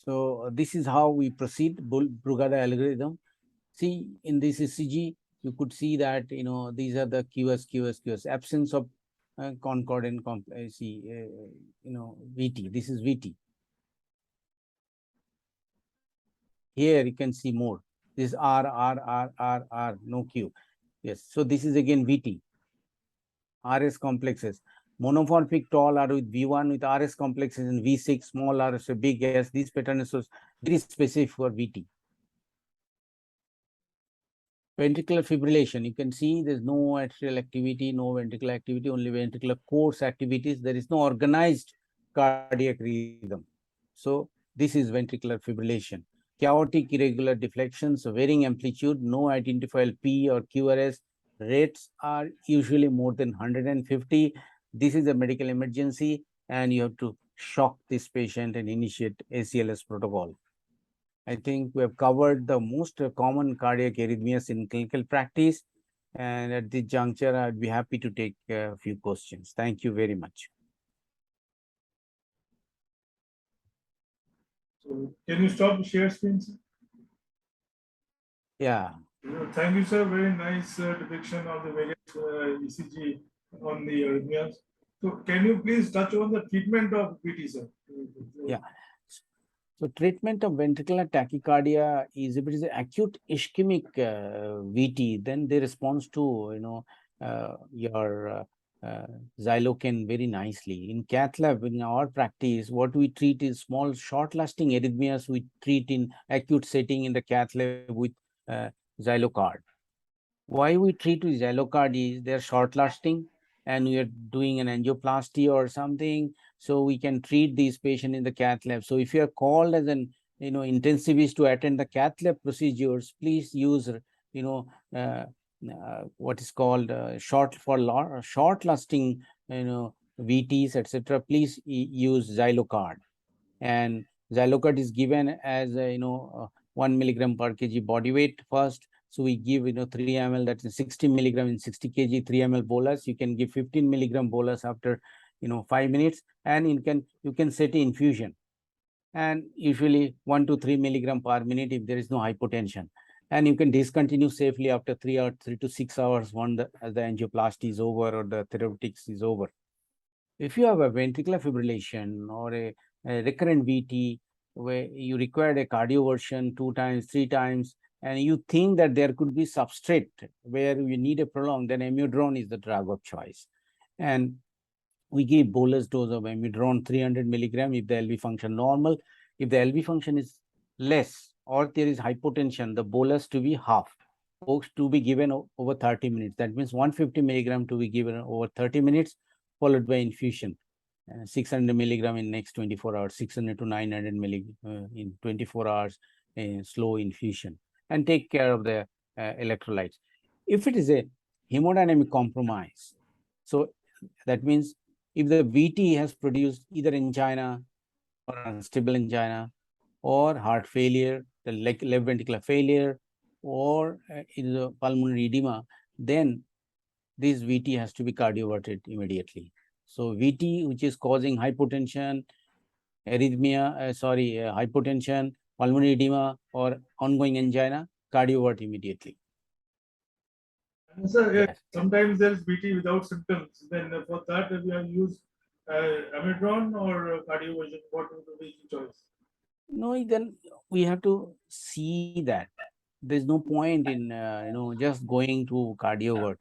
So this is how we proceed Brugada algorithm. See, in this ECG, you could see that, these are the QS, absence of concordant, VT. This is VT. Here you can see more. This R, no Q. Yes, so this is again VT. RS complexes. Monomorphic tall R with V1 with RS complexes and V6, small R, so big S. This pattern is very specific for VT. Ventricular fibrillation, you can see there's no atrial activity, no ventricular activity, only ventricular course activities. There is no organized cardiac rhythm. So this is ventricular fibrillation. Chaotic irregular deflections, varying amplitude, no identifiable P or QRS. Rates are usually more than 150. This is a medical emergency, and you have to shock this patient and initiate ACLS protocol. I think we have covered the most common cardiac arrhythmias in clinical practice. And at this juncture, I'd be happy to take a few questions. Thank you very much. So can you stop the share screen, sir? Yeah. Thank you, sir. Very nice depiction of the various ECG on the arrhythmias. So can you please touch on the treatment of VT, sir? Yeah. So treatment of ventricular tachycardia is, if it is acute ischemic VT, then they respond to, your xylocaine very nicely. In cath lab, in our practice, what we treat is small short-lasting arrhythmias. We treat in acute setting in the cath lab with xylocard. Why we treat with xylocard is they're short-lasting, and we are doing an angioplasty or something, so we can treat these patients in the cath lab. So if you are called as an intensivist to attend the cath lab procedures, please use what is called short-lasting VTs, etc. Please use xylocard, and xylocard is given as 1 milligram per kg body weight first. So we give 3 ml, that is 60 milligram in 60 kg, 3 ml bolus. You can give 15 milligram bolus after 5 minutes, and you can set infusion, and usually 1 to 3 milligram per minute if there is no hypotension, and you can discontinue safely after 3 to 6 hours when the angioplasty is over or the therapeutics is over. If you have a ventricular fibrillation or a recurrent VT where you required a cardioversion 2 times, 3 times, and you think that there could be substrate where you need a prolonged, then amiodarone is the drug of choice. And we give bolus dose of amiodarone 300 milligram if the LV function normal. If the LV function is less or there is hypotension, the bolus to be half, to be given over 30 minutes. That means 150 milligram to be given over 30 minutes, followed by infusion. 600 milligram in next 24 hours, 600 to 900 milligram in 24 hours, slow infusion, and take care of the electrolytes. If it is a hemodynamic compromise, so that means if the VT has produced either angina or unstable angina or heart failure, the left ventricular failure, or in the pulmonary edema, then this VT has to be cardioverted immediately. So VT, which is causing hypotension, hypotension, pulmonary edema, or ongoing angina, cardiovert immediately. And sir, Yes. sometimes there is BT without symptoms. Then for that we have used amidron or cardioversion. What would be the choice? No, then we have to see that. There's no point in just going to cardiovert.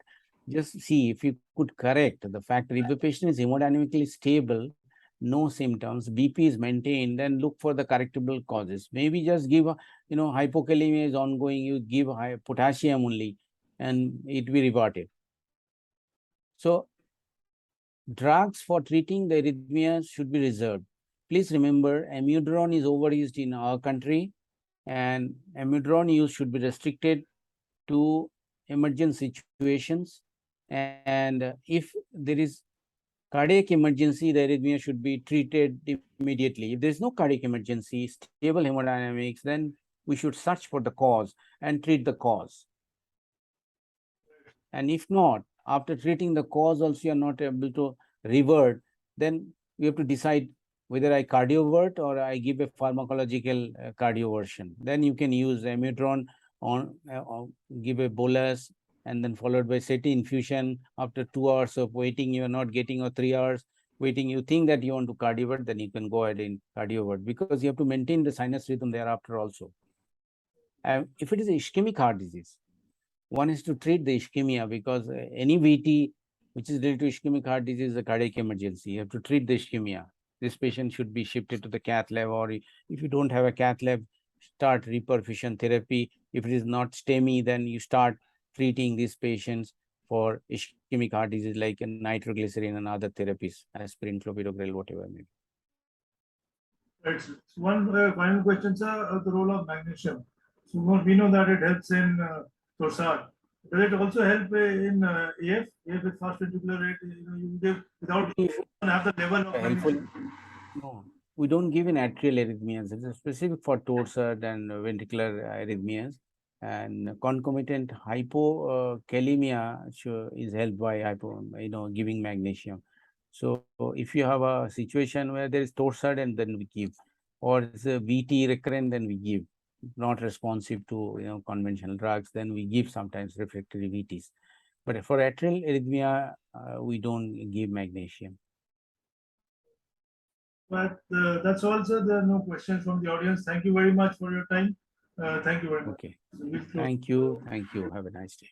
Just see if you could correct the fact that if the patient is hemodynamically stable, no symptoms, BP is maintained, then look for the correctable causes. Maybe just give hypokalemia is ongoing, you give potassium only, and it will be reverted. So drugs for treating the arrhythmias should be reserved. Please remember, amiodarone is overused in our country, and amiodarone use should be restricted to emergent situations. And if there is cardiac emergency, the arrhythmia should be treated immediately. If there is no cardiac emergency, stable hemodynamics, then we should search for the cause and treat the cause. And if not, after treating the cause also you are not able to revert, then we have to decide whether I cardiovert or I give a pharmacological cardioversion. Then you can use amiodarone on give a bolus and then followed by SETI infusion. After 2 hours of waiting, you are not getting, or 3 hours waiting, you think that you want to cardiovert, then you can go ahead and cardiovert, because you have to maintain the sinus rhythm thereafter also. If it is ischemic heart disease, one is to treat the ischemia, because any VT which is related to ischemic heart disease is a cardiac emergency. You have to treat the ischemia. This patient should be shifted to the cath lab, or if you don't have a cath lab, start reperfusion therapy. If it is not STEMI, then you start treating these patients for ischemic heart disease like nitroglycerin and other therapies, aspirin, clopidogrel, whatever maybe. Right. So one final question, sir. The role of magnesium. So we know that it helps in Torsad. Does it also help in AF? AF with fast ventricular rate, you give without have the level of Helpful. magnesium. No, we don't give in atrial arrhythmias. It's specific for Torsad and ventricular arrhythmias. And concomitant hypokalemia is helped by giving magnesium. So if you have a situation where there is Torsad, and then we give, or it's a VT recurrent, then we give. Not responsive to conventional drugs, then we give sometimes refractory VTs. But for atrial arrhythmia, we don't give magnesium. But that's all, sir. There are no questions from the audience. Thank you very much for your time. Thank you very much. Okay. So we'll close. Thank you. Thank you. Have a nice day.